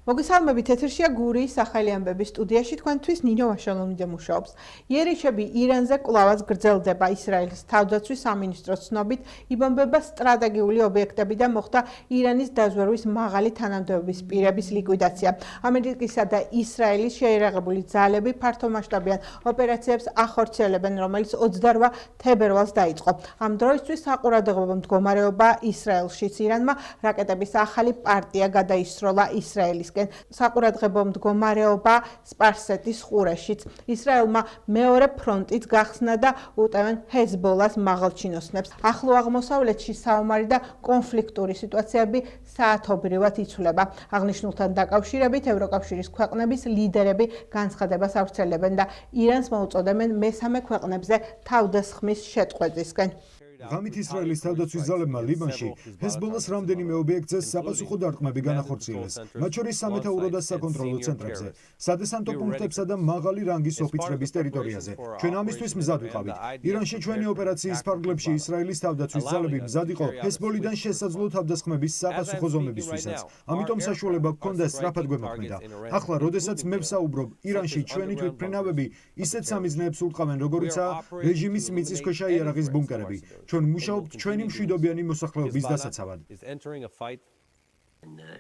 მოგესალმებით, ეთერშია გურიის სახელი ამბების სტუდიაში თქვენთვის ნინო ვაშალონიდე მუშაობს. იერიშები ირანზე კვლავაც გრძელდება. ისრაელის თავდაცვის სამინისტროს ცნობით იბომბება სტრატეგიული ობიექტები და მოხდა ირანის დაზვერვის მაღალი თანამდებობის პირების ლიკვიდაცია. ამერიკისა და ისრაელის შეიარაღებული ძალები ფართომასშტაბიან ოპერაციებს ახორციელებენ, რომელიც 28 თებერვალს დაიწყო. ამ დროისთვის საყურადღებო მდგომარეობა ისრაელშიც ირანმა რაკეტების ახალი პარტია გადაისროლა ისრაელის საყურადღებო მდგომარეობა სპარსეთის ყურეშიც. ისრაელმა მეორე ფრონტიც გახსნა და უტევენ ჰეზბოლას მაღალჩინოსნებს. ახლო აღმოსავლეთში საომარი და კონფლიქტური სიტუაციები საათობრივად იცვლება. აღნიშნულთან დაკავშირებით ევროკავშირის ქვეყნების ლიდერები განცხადებას ავრცელებენ და ირანს მოუწოდებენ მესამე ქვეყნებზე თავდასხმის შეწყვეტისკენ. ღამით ისრაელის თავდაცვის ძალებმა ლიბანში ჰეზბოლას რამდენიმე ობიექტზე საპასუხო დარტყმები განახორციელეს, მათ შორის სამეთაურო და საკონტროლო ცენტრებზე, სადესანტო პუნქტებსა და მაღალი რანგის ოფიცრების ტერიტორიაზე. ჩვენ ამისთვის მზად ვიყავით. ირანში ჩვენი ოპერაციის ფარგლებში ისრაელის თავდაცვის ძალები მზად იყო ჰეზბოლიდან შესაძლო თავდასხმების საპასუხო ზომებისთვისაც. ამიტომ საშუალება გქონდა სწრაფად გვემოქმედა. ახლა, როდესაც მე ვსაუბრობ, ირანში ჩვენი თვითმფრინავები ისეთ სამიზნეებს ურტყავენ, როგორიცაა რეჟიმის მიწისქვეშა იარაღის ბუნკერები. ჩვენ მუშაობთ ჩვენი მშვიდობიანი მოსახლეობის დასაცავად.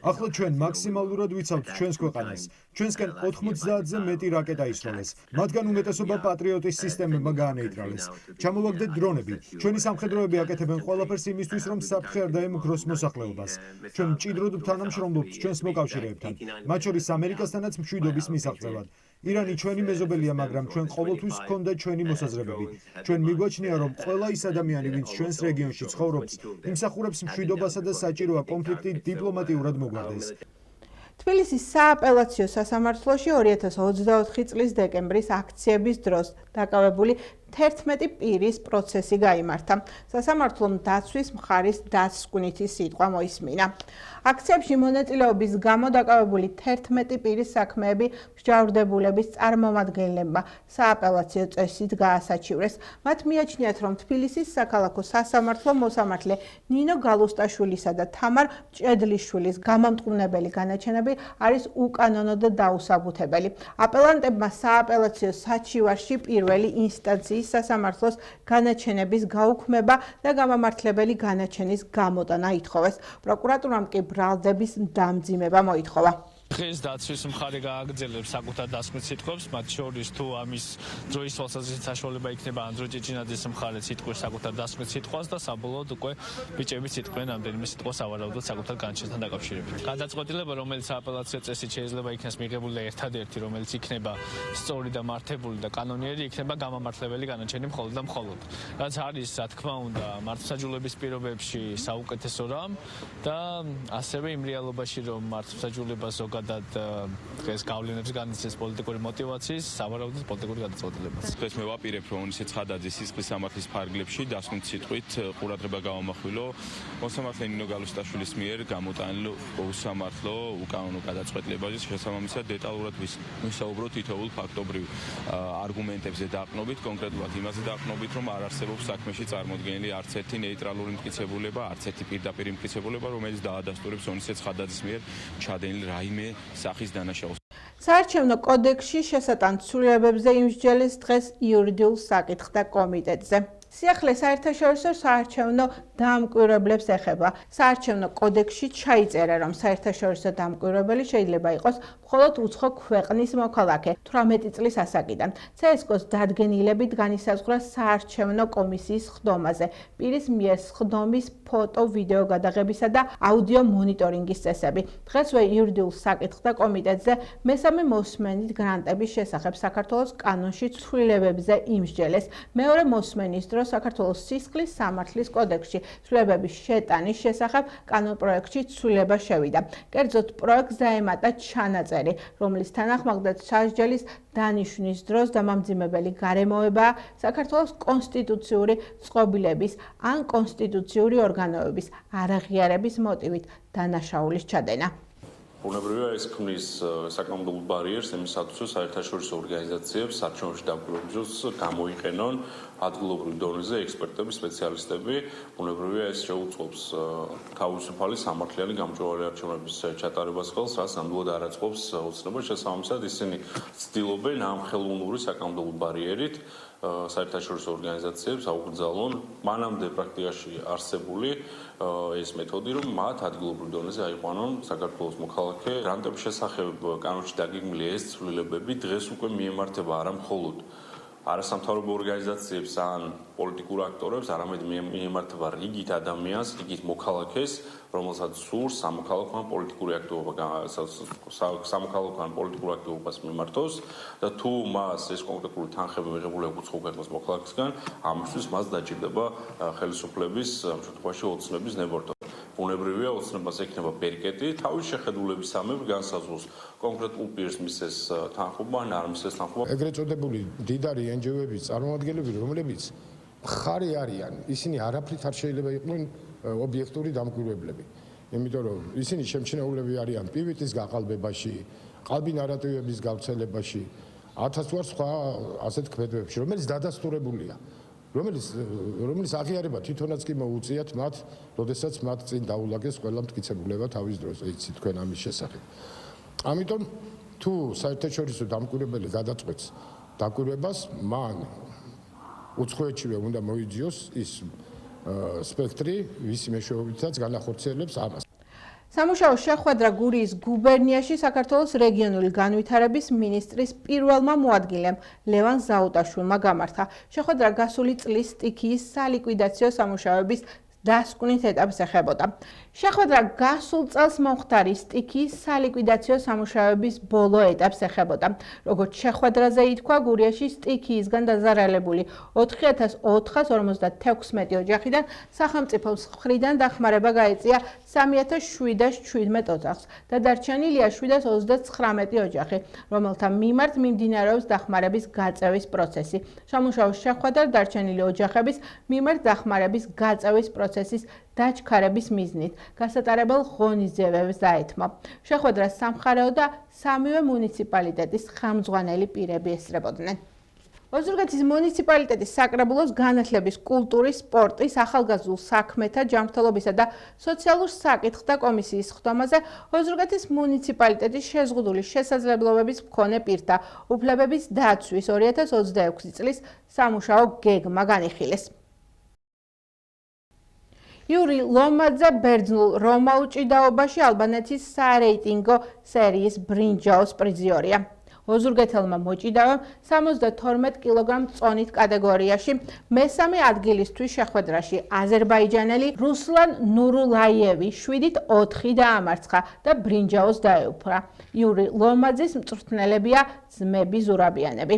ახლა ჩვენ მაქსიმალურად ვიცავთ ჩვენს ქვეყანას. ჩვენსკენ 90-ზე მეტი რაკეტა ისროლეს. მათგან უმეტესობა პატრიოტის სისტემებმა გაანეიტრალეს. ჩამოვაგდეთ დრონები. ჩვენი სამხედროები აკეთებენ ყველაფერს იმისთვის, რომ საფრთხე არ დაემუქროს მოსახლეობას. ჩვენ მჭიდროდ თანამშრომლობთ ჩვენს მოკავშირეებთან, მათ შორის ამერიკასთანაც მშვიდობის მისაღწევად. ირანი ჩვენი მეზობელია, მაგრამ ჩვენ ყოველთვის გვქონდა ჩვენი მოსაზრებები. ჩვენ მიგვაჩნია, რომ ყველა ის ადამიანი, ვინც ჩვენს რეგიონში ცხოვრობს, იმსახურებს მშვიდობასა და საჭიროა კონფლიქტი დიპლომატიურად მოგვარდეს. თბილისის სააპელაციო სასამართლოში 2024 წლის დეკემბრის აქციების დროს დაკავებული 11 პირის პროცესი გაიმართა. სასამართლომ დაცვის მხარის დასკვნითი სიტყვა მოისმინა. აქციებში მონაწილეობის გამო დაკავებული 11 პირის საქმეები მსჯავრდებულების წარმომადგენლებმა სააპელაციო წესით გაასაჩივრეს. მათ მიაჩნიათ, რომ თბილისის საქალაქო სასამართლო მოსამართლე ნინო გალუსტაშვილისა და თამარ მჭედლიშვილის გამამტყუნებელი განაჩენები არის უკანონო და დაუსაბუთებელი. აპელანტებმა სააპელაციო საჩივარში პირველი ინსტანციის სასამართლოს განაჩენების გაუქმება და გამამართლებელი განაჩენის გამოტანა ითხოვეს. პროკურატურამ კი ბრალდების დამძიმება მოითხოვა. დღეს დაცვის მხარე გააგრძელებს საკუთარ დასკვნით სიტყვებს, მათ შორის თუ ამის დროის თვალსაზრისით საშუალება იქნება ანდრო ჭეჭინაძის მხარეც იტყვეს საკუთარ დასკვნით სიტყვას და საბოლოოდ უკვე ბიჭებიც იტყვენ ამდენიმე სიტყვას ავარაუდოდ საკუთარ განაჩენთან დაკავშირებით. გადაწყვეტილება, რომელიც აპელაციო წესით შეიძლება იქნას მიღებული და ერთადერთი, რომელიც იქნება სწორი და მართებული და კანონიერი, იქნება გამამართლებელი განაჩენი მხოლოდ და მხოლოდ. რაც არის, რა თქმა უნდა, მართლმსაჯულების პირობებში საუკეთესო რამ და ასევე იმ რეალობაში, რომ მართლმსაჯულება ზოგადად დღეს გავლენებს განიცდის პოლიტიკური მოტივაციის, სავარაუდოდ პოლიტიკური გადაწყვეტილებაც. დღეს მე ვაპირებ, რომ ონისე ცხადაძის სისხლის სამართლის ფარგლებში დასკვნით სიტყვით ყურადღება გავამახვილო მოსამართლე ნინო გალუსტაშვილის მიერ გამოტანილ უსამართლო უკანონო გადაწყვეტილებაზე, შესაბამისად დეტალურად ვისაუბროთ თითოეულ ფაქტობრივ არგუმენტებზე დაყრდნობით, კონკრეტულად იმაზე დაყრდნობით, რომ არ არსებობს საქმეში წარმოდგენილი არც ერთი ნეიტრალური მტკიცებულება, არც ერთი პირდაპირ მტკიცებულება, რომელიც დაადასტურებს ონისე ცხადაძის მიერ ჩადენილ რაიმე სახის დანაშაულს. საარჩევნო კოდექსში შესატან ცვლილებებზე იმსჯელეს დღეს იურიდიულ საკითხთა კომიტეტზე. სიახლე საერთაშორისო საარჩევნო დამკვირვებლებს ეხება. საარჩევნო კოდექსში ჩაიწერა, რომ საერთაშორისო დამკვირვებელი შეიძლება იყოს მხოლოდ უცხო ქვეყნის მოქალაქე 18 წლის ასაკიდან. CSKO-ს დადგენილებით განისაზღვრა საარჩევნო კომისიის ხდომაზე, პირის მიერ ხდომის ფოტო, ვიდეო გადაღებისა და აუდიო მონიტორინგის წესები. დღესვე იურიდიულ საკითხთა კომიტეტზე მესამე მოსმენით გრანტების შესახებ საქართველოს კანონში ცვლილებებზე იმსჯელეს. მეორე მოსმენის დროს საქართველოს სისხლის სამართლის კოდექსში ცვლილებების შეტანის შესახებ კანონპროექტში ცვლილება შევიდა. კერძოდ პროექტს დაემატა ჩანაწერი, რომლის თანახმადაც სასჯელის დანიშვნის დროს დამამძიმებელი გარემოებაა საქართველოს კონსტიტუციური წყობილების ან კონსტიტუციური ორგანოების არაღიარების მოტივით დანაშაულის ჩადენა. ბუნებრივია ეს ქმნის საკანონმდებლო ბარიერს იმისათვის, რომ საერთაშორისო ორგანიზაციებს არჩევნებში დაკვირვებისთვის გამოიყენონ ადგილობრივ დონეზე ექსპერტები, სპეციალისტები. ბუნებრივია ეს შეუწყობს თავისუფალი სამართლიანი გამჭვირვალე არჩევნების ჩატარებას ხელს, რაც ნამდვილად არ აწყობს ოცნებას. შესაბამისად, ისინი ცდილობენ ამ ხელოვნური საკანონმდებლო ბარიერით საერთაშორისო ორგანიზაციებს აუკრძალონ მანამდე პრაქტიკაში არსებული ეს მეთოდი, რომ მათ ადგილობრივ დონეზე აიყვანონ საქართველოს მოქალაქე გრანტების შესახებ კანონში დაგეგმილი ეს ცვლილებები დღეს უკვე მიემართება არა მხოლოდ არასამთავრობო ორგანიზაციებს ან პოლიტიკურ აქტორებს, არამედ მიემართება რიგით ადამიანს, რიგით მოქალაქეს, რომელსაც სურს სამოქალაქო ან პოლიტიკური აქტივობას მიმართოს და თუ მას ეს კონკრეტული თანხები მიღებული აქვს უცხო ქვეყნის მოქალაქისგან, ამისთვის მას დაჭირდება ხელისუფლების ამ შემთხვევაში ოცნების ნებართვა. ბუნებრივია ოცნებას ექნება ბერკეტი, თავის შეხედულებისამებრ განსაზღვროს კონკრეტულ პირს მისცეს თანხმობა ან არ მისცეს თანხმობა. ეგრეთ წოდებული მდიდარი NGO-ების წარმომადგენლები, რომლებიც მხარი არიან, ისინი არაფრით არ შეიძლება იყვნენ ობიექტური დამკვირვებლები. იმიტომ რომ ისინი შემჩნეულები არიან პივიტის გაყალბებაში, ყალბი ნარატივების გავრცელებაში, 1000 ვარ სხვა ასეთ ქმედებებში, რომელიც დადასტურებულია. რომელიც აღიარება თვითონაც კი მოუწიათ მათ, როდესაც მათ წინ დაულაგეს ყველა მტკიცებულება თავის დროს, იცით თქვენ ამის შესახებ. ამიტომ თუ საერთაშორისო დამკვირვებელი გადაწყვეტს დაკვირვებას, მან უცხოეთშივე უნდა მოიძიოს ის სპექტრი, ვისი მეშვეობითაც განახორციელებს ამას. სამუშაო შეხვედრა გურიის გუბერნიაში საქართველოს რეგიონული განვითარების მინისტრის პირველმა მოადგილემ ლევან ზაუტაშვილმა გამართა. შეხვედრა გასული წლის სტიქიის სალიკვიდაციო სამუშაოების დასკვნით ეტაპს ეხებოდა. შეხვედრა გასულ წელს მომხდარი სტიქიის სალიკვიდაციო სამუშაოების ბოლო ეტაპს ეხებოდა. როგორც შეხვედრაზე ითქვა, გურიაში სტიქიისგან დაზარალებული 4456 ოჯახიდან სახელმწიფოს მხრიდან დახმარება გაეწია 3717 ოჯახს და დარჩენილია 729 ოჯახი, რომელთა მიმართ მიმდინარეობს დახმარების გაწევის პროცესი. სამუშაოს შეხვედრა დარჩენილი ოჯახების მიმართ დახმარების გაწევის პროცესის დაჩქარების მიზნით გასატარებელ ღონისძიებებს დაეთმო. შეხვედრას სამხარეო და სამივე მუნიციპალიტეტის ხელმძღვანელი პირები ესწრებოდნენ. ოზურგეთის მუნიციპალიტეტის საკრებულოს განათლების, კულტურის, სპორტის, ახალგაზრდულ საქმეთა, ჯანმრთელობისა და სოციალურ საკითხთა კომისიის ხდომაზე ოზურგეთის მუნიციპალიტეტის შეზღუდული შესაძლებლობების მქონე პირთა უფლებების დაცვის 2026 წლის სამუშაო გეგმა განიხილეს. იური ლომაძე ბერძნულ რომაულ ჭიდაობაში ალბანეთის სარეიტინგო სერიის ბრინჯაოს პრიზიორია. ოზურგეთელმა მოჭიდავემ 72 კილოგრამ წონით კატეგორიაში მესამე ადგილისთვის შეხვედრაში აზერბაიჯანელი რუსლან ნურულაიევი 7-4 დაამარცხა და ბრინჯაოს დაეუფლა. იური ლომაძის მწვრთნელებია ძმები ზურაბიანები.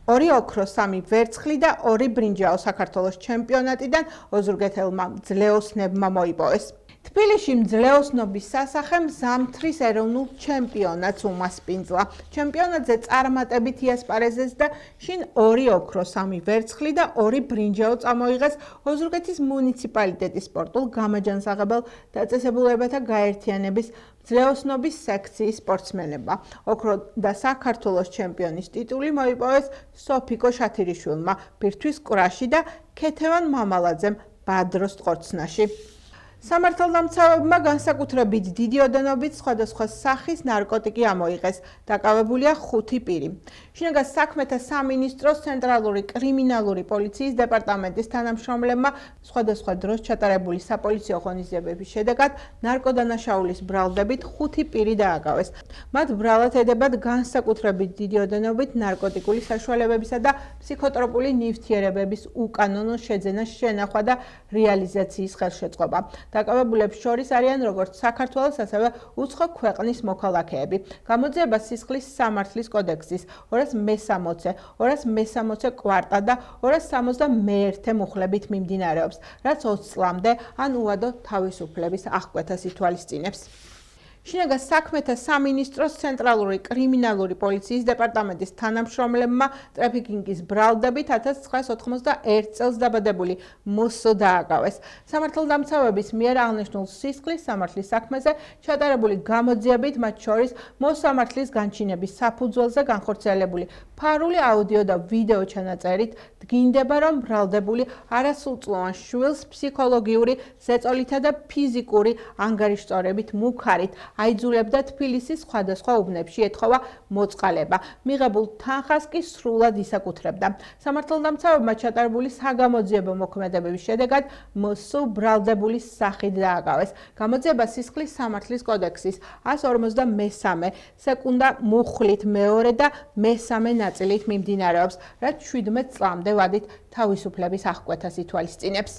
2 ოქრო, 3 ვერცხლი და 2 ბრინჯაო საქართველოს ჩემპიონატიდან ოზურგეთელმა მძლეოსნებმა მოიპოვეს. თბილისში მძლეოსნობის სასახე ზამთრის ეროვნულ ჩემპიონატს უმასპინძლა. ჩემპიონატზე წარმატებით იასპარეზეს და შინ 2 ოქრო, 3 ვერცხლი და 2 ბრინჯაო წამოიღეს ოზურგეთის მუნიციპალიტეტის სპორტულ გამაჯანსაღებელ დაწესებულებათა გაერთიანების მძლეოსნობის სექციის სპორტსმენებმა. ოქრო და საქართველოს ჩემპიონის ტიტული მოიპოვეს სოფიკო შათირიშვილმა ბირთვის კრაში და ქეთევან მამალაძემ ბადროს ტყორცნაში. სამართალდამცავებმა განსაკუთრებით დიდი ოდენობით სხვადასხვა სახის ნარკოტიკი ამოიღეს. დაკავებულია 5 პირი. შინაგან საქმეთა სამინისტროს ცენტრალური კრიმინალური პოლიციის დეპარტამენტის თანამშრომლებმა სხვადასხვა დროს ჩატარებული საპოლიციო ღონისძიებების შედეგად ნარკოდანაშაულის ბრალდებით 5 პირი დააკავეს. მათ ბრალად ედებათ განსაკუთრებით დიდი ოდენობით ნარკოტიკული საშუალებებისა და ფსიქოტროპული ნივთიერებების უკანონო შეძენა, შენახვა და რეალიზაციის ხელშეწყობა. დაკავებულებს შორის არიან როგორც საქართველოს, ასევე უცხო ქვეყნის მოქალაქეები. გამოძიება სისხლის სამართლის კოდექსის 260, 260 კვარტა და 261 მუხლებით მიმდინარეობს, რაც 20 წლამდე ან უადო თავისუფლების აღკვეთას ითვალისწინებს. შინაგან საქმეთა სამინისტროს ცენტრალური კრიმინალური პოლიციის დეპარტამენტის თანამშრომლებმა ტრაფიკინგის ბრალდებით 1991 წელს დაბადებული მოსო დააკავეს. სამართალდამცავების მიერ აღნიშნულ სისხლის სამართლის საქმეზე ჩატარებული გამოძიებით მათ შორის მოსამართლის განჩინების საფუძველზე განხორციელებული ფარული აუდიო და ვიდეო ჩანაწერით დგინდება, რომ ბრალდებული არასრულწლოვან შვილს ფსიქოლოგიური ზეწოლითა და ფიზიკური ანგარიშწორებით მუქარით აიძულებდა თბილისის სხვადასხვა უბნებში ეთხოვა მოწყალება. მიღებულ თანხას კი სრულად ისაკუთრებდა. სამართალდამცავებმა ჩატარებული საგამოძიებო მოქმედებების შედეგად მოსო ბრალდებულის სახით დააკავეს. გამოძიება სისხლის სამართლის კოდექსის 153 სეკუნდა მუხლით მეორე და მესამე ნაწილით მიმდინარეობს, რაც 17 წლამდე ვადით თავისუფლების აღკვეთას ითვალისწინებს.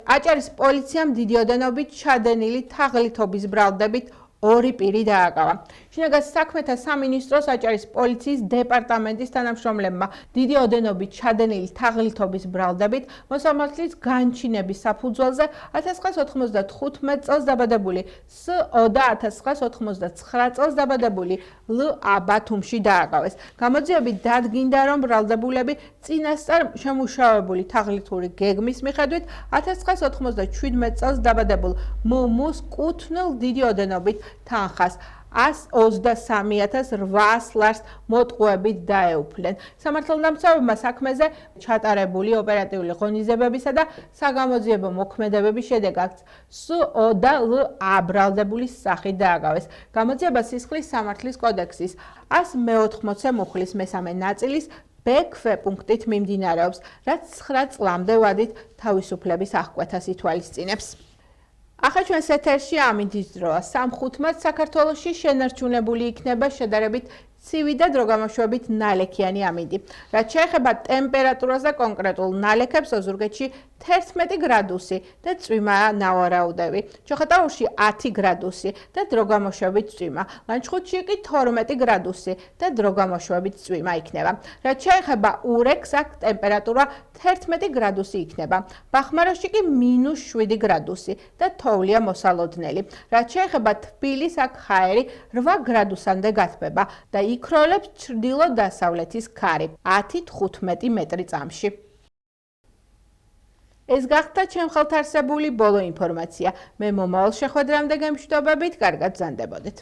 აჭარის პოლიციამ დიდი ოდენობით ჩადენილი თაღლითობის ბრალდებით ორი პირი დააკავა. შინაგან საქმეთა სამინისტროს აჭარის პოლიციის დეპარტამენტის თანამშრომლებმა დიდი ოდენობით ჩადენილი თაღლითობის ბრალდებით მოსამართლის განჩინების საფუძველზე 1995 წელს დაბადებული S.O. და 1999 წელს დაბადებული L.A. ბათუმში დააკავეს. გამოძიებით დადგინდა, რომ ბრალდებულები წინასწარ შემუშავებული თაღლითური გეგმის მიხედვით 1997 წელს დაბადებულ მ.მ.-ს კუთვნილ დიდი ოდენობით თანხას 123,800 ლარს მოტყუებით დაეუფლნენ. სამართალდამცავებმა საქმეზე ჩატარებული ოპერატიული ღონისძიებებისა და საგამოძიებო მოქმედებების შედეგად S.O. და L.A. ბრალდებულის სახით დააკავეს. გამოძიება სისხლის სამართლის კოდექსის 180 მუხლის მესამე ნაწილის ბ-ქვე პუნქტით მიმდინარეობს, რაც 9 წლამდე ვადით თავისუფლების აღკვეთას ითვალისწინებს. ახლა ჩვენს ეთერში ამინდის დროა. სამხუთმად საქართველოში შენარჩუნებული იქნება შედარებით ცივი და დროგამოშვებით ნალექიანი ამინდი. რაც შეეხება ტემპერატურას და კონკრეტულ ნალექებს, ოზურგეთში 11 გრადუსი და წვიმაა ნავარაუდები. ჩოხატაურში 10 გრადუსი და დროგამოშვებით წვიმა. ლანჩხუთში კი 12 გრადუსი და დროგამოშვებით წვიმა იქნება. რაც შეეხება ურეკს, აქ ტემპერატურა 11 გრადუსი იქნება. ბახმაროში კი -7 გრადუსი და თოვლია მოსალოდნელი. რაც შეეხება თბილისს, აქ ჰაერი 8 გრადუსამდე გათბება და იქროლებს ჩრდილო-დასავლეთის ქარი 10-15 მეტრი წამში. ეს გახდა ჩემ ხელთ არსებული ბოლო ინფორმაცია. მე მომავალ შეხვედრამდე გემშვიდობებით, კარგად ბრძანდებოდეთ.